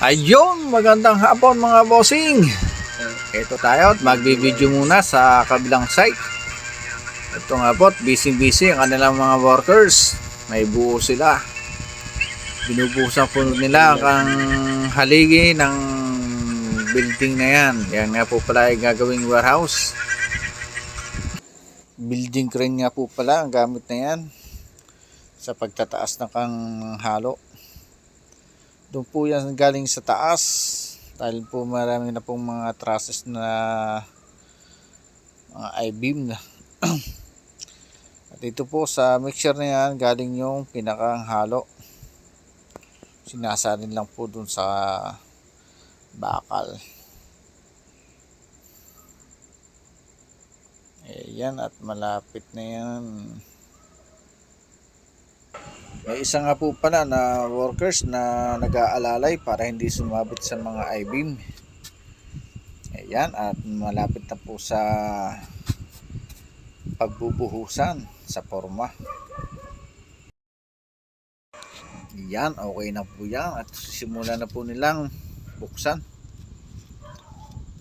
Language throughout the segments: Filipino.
Ayun, magandang hapon mga bossing. Ito tayo at magbi-video muna sa kabilang site. Ito nga po, busy ang kanilang mga workers. May buo sila. Binubuhusan po nila ang haligi ng building na yan. Yan nga po pala ay gagawing warehouse. Building crane nga po pala ang gamit na yan sa pagtataas ng kang halo. Doon po yan galing sa taas dahil po marami na pong mga trusses na mga I-beam na. At ito po sa mixture na yan galing yung pinakang halo. Sinasalin lang po doon sa bakal. Ayan, at malapit na yan. May isa nga po pala na workers na nag-aalalay para hindi sumabit sa mga I-beam. Ayan, at malapit na po sa pagbubuhusan sa forma. Ayan, okay na po yan at simulan na po nilang buksan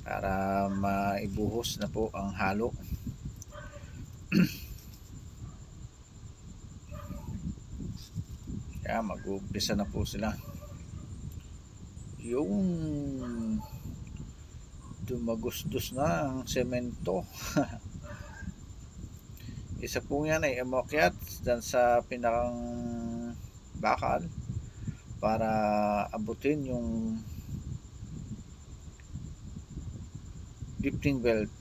para maibuhos na po ang halo. Kaya mag-uumpisa na po sila. Yung dumagusdos na ang semento. Isa po yan ay umakyat dyan sa pinakang bakal para abutin yung lifting belt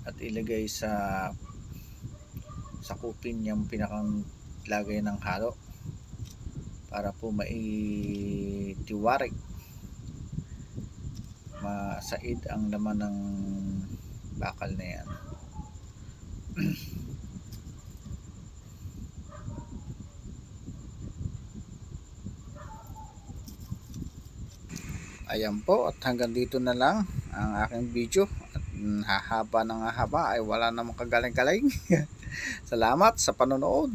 at ilagay sa sakupin yung pinakang lagay ng halo para po maitiwarik masaid ang laman ng bakal na yan. Ayan po, at hanggang dito na lang ang aking video at hahaba ng haba ay wala namang kagaling-galing. Salamat sa panonood.